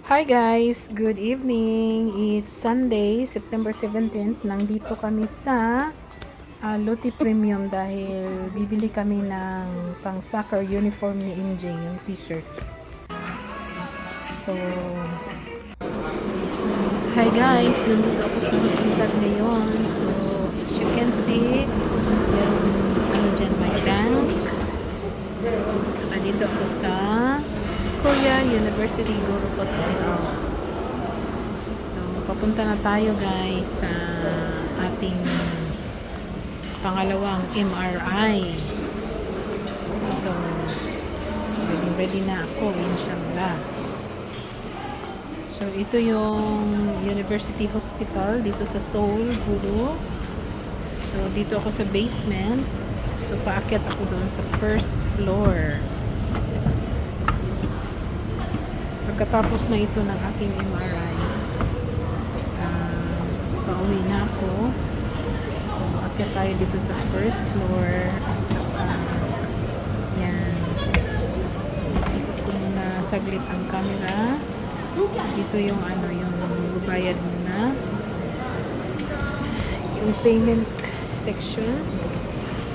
Hi guys, good evening. It's Sunday, September 17th. Nandito kami sa Lotte Premium dahil bibili kami ng pang soccer uniform ni MJ, yung t-shirt. So, hi guys, nandito ako sa hospital ngayon. So, as you can see, yung dyan, my bank. Nandito ako sa Korea University Guru Hospital. So, papunta na tayo guys sa ating pangalawang MRI. So, ready na ako, inshallah. So, ito yung University Hospital dito sa Seoul, Guru. So, dito ako sa basement. So, paakyat ako doon sa first floor. Pagkatapos na ito ng aking MRI, pauwi na ako. So, akyat tayo dito sa first floor. At saka, yan. Ikot ko muna saglit ang camera. Ito yung yung bubayad muna. Yung payment section.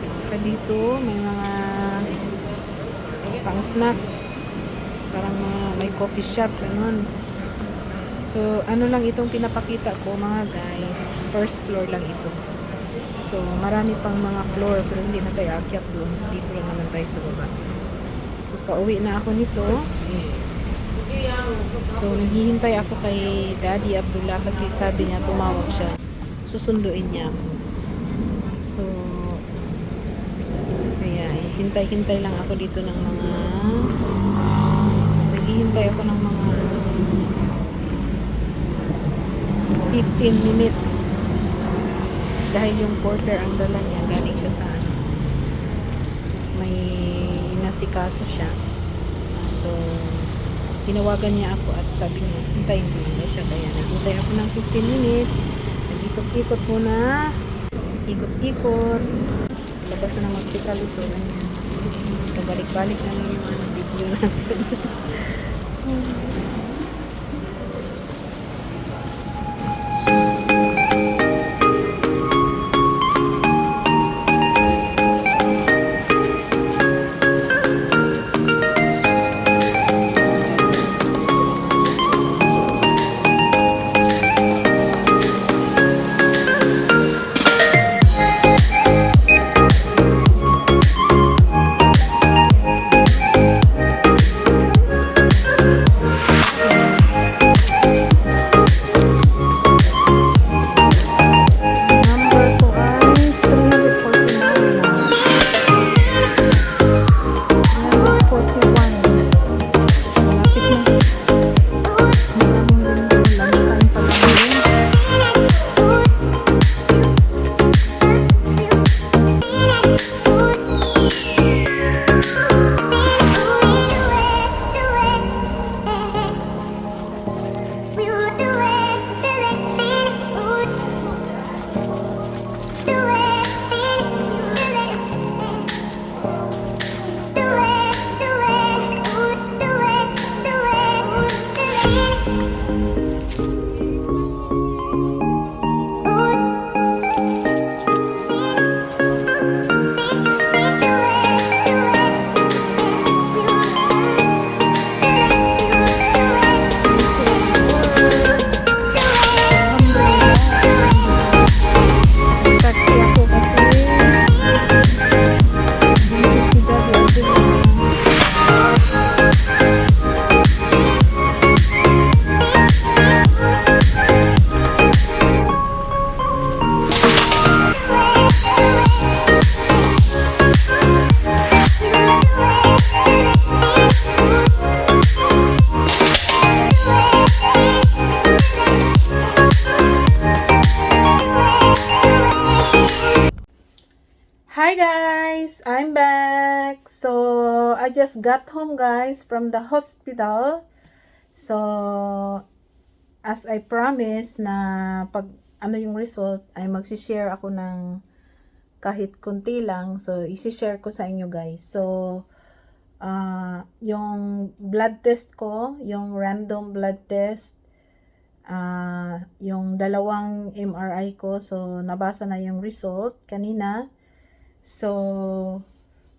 At saka dito, may mga pang snacks. Parang may coffee shop, ganun. So, ano lang itong pinapakita ko mga guys. First floor lang ito. So, marami pang mga floor pero hindi na tayo akyat doon. Dito lang naman tayo sa baba. So, pauwi na ako nito. So, naghihintay ako kay Daddy Abdullah kasi sabi niya tumawag siya. Susunduin niya ako. So, kaya hintay-hintay lang ako dito ng mga naghihintay ako ng mga 15 minutes dahil yung porter ang dala niya galing siya sa may inasikaso siya. So tinawagan niya ako at sabi niya hintayin ko na siya, kaya naghintay ako ng 15 minutes. Nag-ikot-ikot muna, ikot-ikot, labas na ng hospital ito, pabalik-balik na lang yung video natin. Hi guys, I'm back. So, I just got home guys from the hospital. So, as I promised na pag yung result ay magsi-share ako ng kahit konti lang. So, isi-share ko sa inyo guys. So, yung blood test ko, yung random blood test, yung dalawang MRI ko, so nabasa na yung result kanina. So,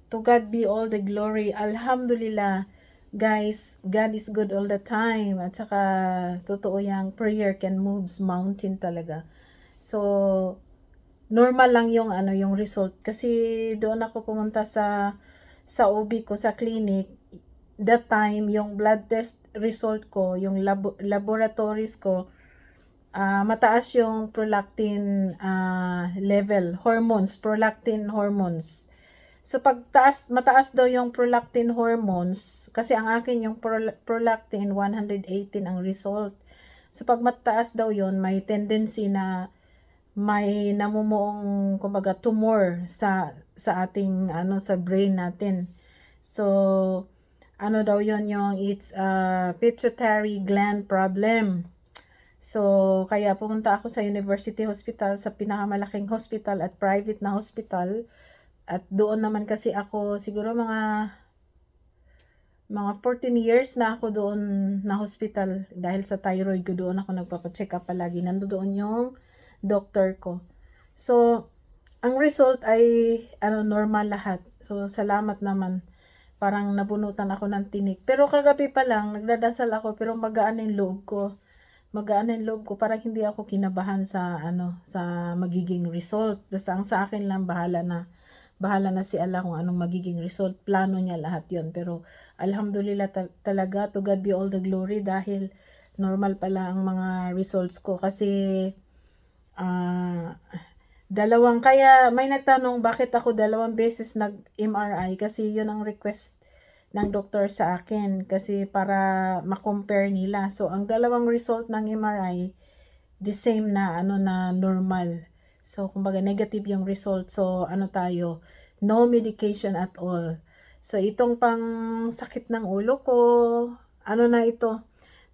to God be all the glory. Alhamdulillah. Guys, God is good all the time. At saka, totoo yang prayer can moves mountain talaga. So, normal lang yung yung result kasi doon ako pumunta sa OB ko sa clinic. That time yung blood test result ko, yung laboratories ko, mataas yung prolactin level, prolactin hormones. So pag mataas daw yung prolactin hormones, kasi ang akin yung prolactin 118 ang result. So pag mataas daw yon, may tendency na may namumuong kumbaga tumor sa ating sa brain natin. So daw yon, yung it's pituitary gland problem. So kaya pumunta ako sa University Hospital, sa pinakamalaking hospital at private na hospital. At doon naman kasi ako, siguro mga 14 years na ako doon na hospital. Dahil sa thyroid ko, doon ako nagpapacheck up palagi. Nandoon yung doctor ko. So, ang result ay normal lahat. So, salamat naman. Parang nabunutan ako ng tinik. Pero kagabi pa lang, nagdadasal ako, pero magaan yung loob ko. Parang hindi ako kinabahan sa sa magiging result. Basta ang sa akin lang, bahala na si Allah kung anong magiging result. Plano niya lahat yon. Pero alhamdulillah talaga, to God be all the glory, dahil normal pala ang mga results ko. Kasi kaya may nagtanong bakit ako 2 beses nag-MRI, kasi yun ang request ng doktor sa akin, kasi para ma-compare nila. So ang 2 result ng MRI the same na na normal. So, kumbaga, negative yung result. So, tayo? No medication at all. So, itong pang sakit ng ulo ko, na ito?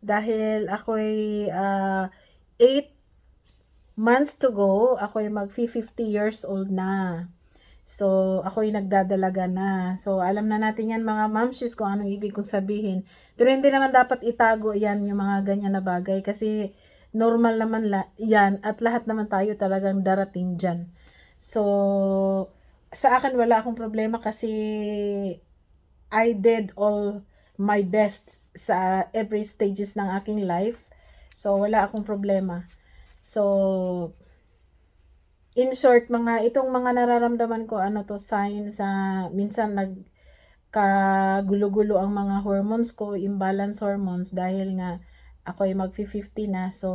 Dahil ako'y 8 months to go, ako'y mag-50 years old na. So, ako'y nagdadalaga na. So, alam na natin yan mga mamshis kung anong ibig kong sabihin. Pero hindi naman dapat itago yan, yung mga ganyan na bagay. Kasi, normal naman yan at lahat naman tayo talagang darating dyan. So, sa akin wala akong problema kasi I did all my best sa every stages ng aking life. So, wala akong problema. So, in short, itong mga nararamdaman ko, signs minsan nagkagulo-gulo ang mga hormones ko, imbalance hormones, dahil nga ako ay mag-50 na, so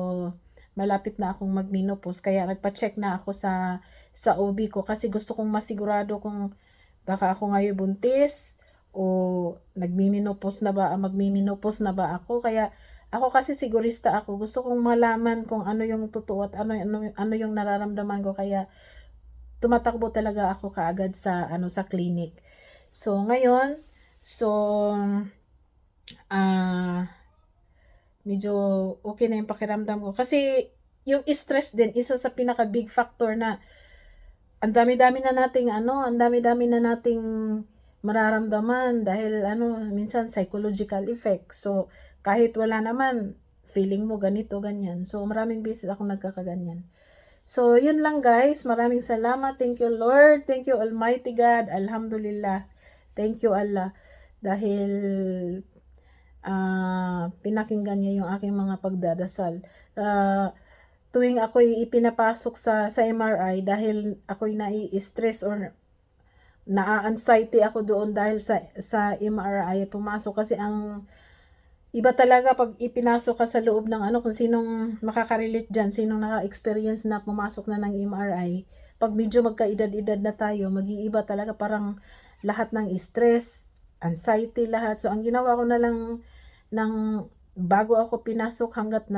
malapit na akong mag-menopause, kaya nagpa-check na ako sa OB ko, kasi gusto kong masigurado kung baka ako ngayon buntis o magmi-menopause na ba ako. Kaya ako kasi sigurista ako, gusto kong malaman kung ano yung totoo at ano yung nararamdaman ko, kaya tumatakbo talaga ako kaagad sa sa clinic. So ngayon, medyo okay na yung pakiramdam ko. Kasi yung stress din, isa sa pinaka big factor na ang dami-dami na nating mararamdaman dahil minsan psychological effect. So, kahit wala naman, feeling mo ganito, ganyan. So, maraming beses ako nagkakaganyan. So, yun lang guys. Maraming salamat. Thank you Lord. Thank you Almighty God. Alhamdulillah. Thank you Allah. Dahil pinakinggan niya yung aking mga pagdadasal. Tuwing ako'y ipinapasok sa MRI, dahil ako'y nai-stress or na-anxiety ako doon dahil sa MRI, pumasok kasi ang iba talaga pag ipinasok ka sa loob ng kung sinong makaka-relate dyan, sinong naka-experience na pumasok na ng MRI, pag medyo magkaedad-edad na tayo, mag-iiba talaga, parang lahat ng stress, anxiety, lahat. So, ang ginawa ko na lang bago ako pinasok hanggat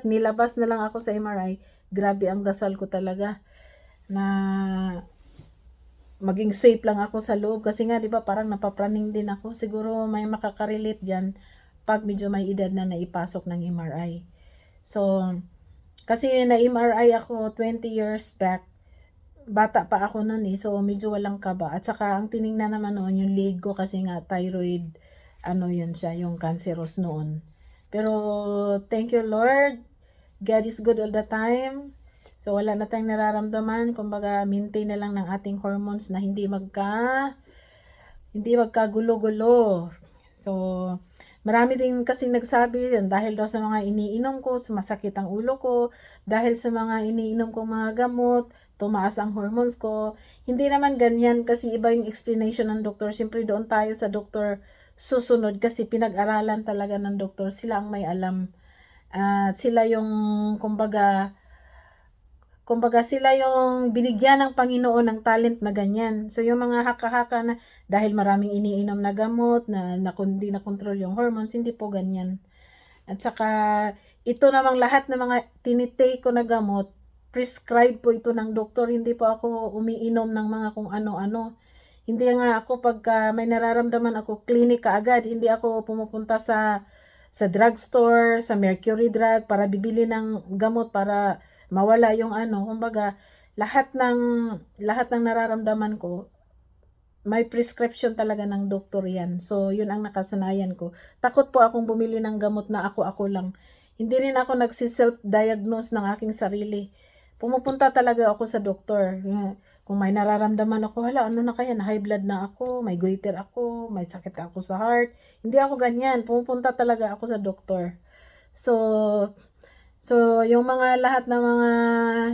nilabas na lang ako sa MRI, grabe ang dasal ko talaga na maging safe lang ako sa loob. Kasi nga, di ba, parang napapraning din ako. Siguro may makaka-relate dyan pag medyo may edad na naipasok ng MRI. So, kasi na-MRI ako 20 years back. bata pa ako noon eh, so medyo walang kaba. At saka ang tiningnan naman noon yung leg ko kasi nga thyroid, ano yun siya, yung cancerous noon. Pero thank you Lord, God is good all the time. So wala na tayong nararamdaman, kumbaga maintain na lang ng ating hormones na hindi magkagulo-gulo. So marami din kasing nagsabi dahil daw sa mga iniinom ko, sumasakit ang ulo ko, dahil sa mga iniinom kong mga gamot, tumaas ang hormones ko. Hindi naman ganyan kasi iba yung explanation ng doktor. Siyempre doon tayo sa doktor susunod kasi pinag-aralan talaga ng doktor. Sila ang may alam. Sila yung kumbaga sila yung binigyan ng Panginoon ng talent na ganyan. So yung mga haka-haka na dahil maraming iniinom na gamot na hindi na control yung hormones, hindi po ganyan. At saka ito namang lahat ng mga tinitake ko na gamot, prescribe po ito ng doktor, hindi po ako umiinom ng mga kung ano-ano. Hindi nga ako pagka may nararamdaman ako, clinic kaagad, hindi ako pumupunta sa drugstore, sa Mercury Drug para bibili ng gamot para mawala yung kumbaga lahat ng nararamdaman ko may prescription talaga ng doktor yan. So yun ang nakasanayan ko. Takot po akong bumili ng gamot na ako lang. Hindi rin ako nagsi-self-diagnose ng aking sarili. Pumupunta talaga ako sa doktor. Kung may nararamdaman ako, hala, ano na kaya, na high blood na ako, may goiter ako, may sakit ako sa heart. Hindi ako ganyan. Pumupunta talaga ako sa doktor. So, yung mga lahat ng mga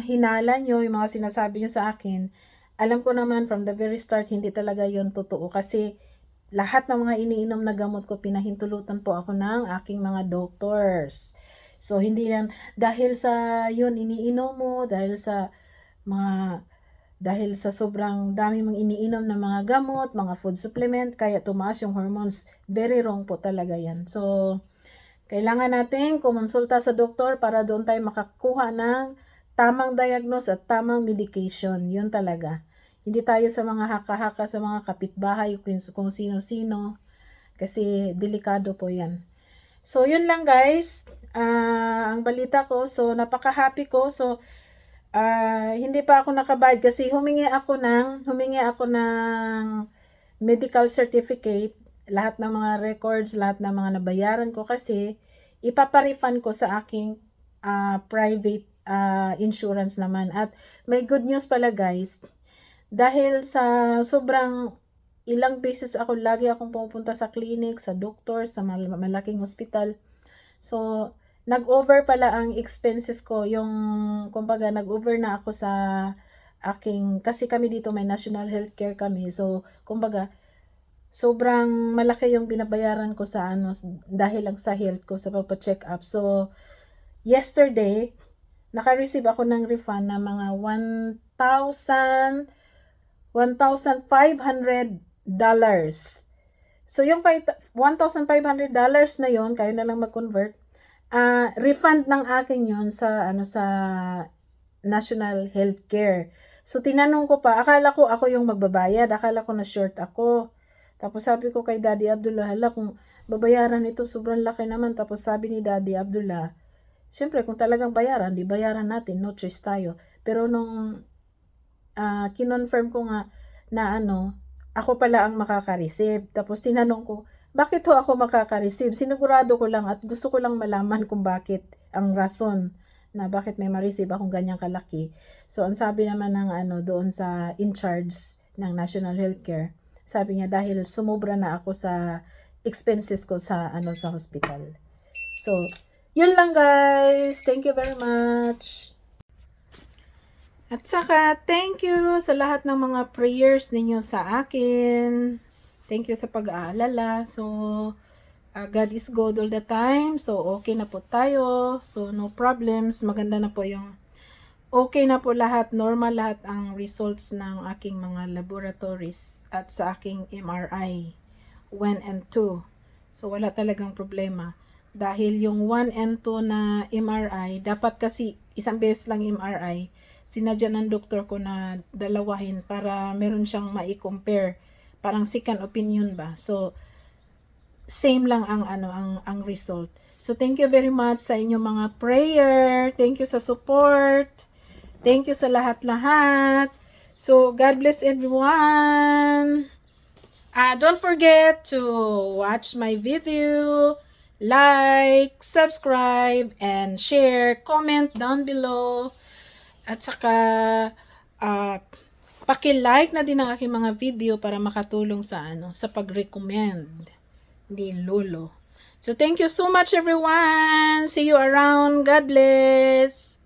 hinala nyo, yung mga sinasabi nyo sa akin, alam ko naman from the very start, hindi talaga yon totoo. Kasi lahat ng mga iniinom na gamot ko, pinahintulutan po ako ng aking mga doctors. So, hindi yan, dahil sa yun, iniinom mo, dahil sa sobrang dami mong iniinom ng mga gamot, mga food supplement, kaya tumaas yung hormones. Very wrong po talaga yan. So, kailangan natin kumonsulta sa doktor para doon tayo makakuha ng tamang diagnose at tamang medication. Yun talaga. Hindi tayo sa mga haka-haka, sa mga kapitbahay, kung sino-sino. Kasi delikado po yan. So, yun lang guys. Ang balita ko. So, napaka-happy ko. So, hindi pa ako nakabayad kasi humingi ako ng medical certificate, lahat ng mga records, lahat ng mga nabayaran ko kasi ipaparefund ko sa aking private insurance naman. At may good news pala guys, dahil sa sobrang ilang beses lagi akong pupunta sa clinic, sa doctor, sa malaking hospital. So, nag-over pala ang expenses ko, kumbaga nag-over na ako sa kasi kami dito may national healthcare kami. So, kumbaga, sobrang malaki yung binabayaran ko sa dahil lang sa health ko, sa papa-check up. So, yesterday, naka-receive ako ng refund na mga $1,500. So, yung $1,500 na yon, kayo na lang mag-convert, refund ng akin yon sa National Healthcare. So, tinanong ko pa, akala ko ako yung magbabayad, akala ko na short ako. Tapos sabi ko kay Daddy Abdullah, hala, kung babayaran ito, sobrang laki naman. Tapos sabi ni Daddy Abdullah, siyempre kung talagang bayaran, di bayaran natin, no choice tayo. Pero nung kinonfirm ko nga na ako pala ang makaka-receive. Tapos tinanong ko, bakit ho ako makaka-receive? Sinigurado ko lang at gusto ko lang malaman kung bakit, ang rason na bakit may ma-receive akong ganyang kalaki. So, ang sabi naman ng doon sa in-charge ng National Healthcare, sabi niya dahil sumobra na ako sa expenses ko sa sa hospital. So, yun lang guys. Thank you very much. At saka, thank you sa lahat ng mga prayers ninyo sa akin. Thank you sa pag-aalala. So, God is good all the time. So, okay na po tayo. So, no problems. Maganda na po okay na po lahat. Normal lahat ang results ng aking mga laboratories at sa aking MRI 1 and 2. So, wala talagang problema. Dahil yung 1 and 2 na MRI, dapat kasi isang beses lang MRI, sinadya ng doktor ko na dalawahin para meron siyang mai-compare. Parang second opinion ba. So, same lang ang result. So, thank you very much sa inyong mga prayer. Thank you sa support. Thank you sa lahat-lahat. So, God bless everyone. Don't forget to watch my video, like, subscribe, and share, comment down below. At saka, paki-like na din ang aking mga video para makatulong sa pag-recommend ni Lolo. So, thank you so much everyone. See you around. God bless.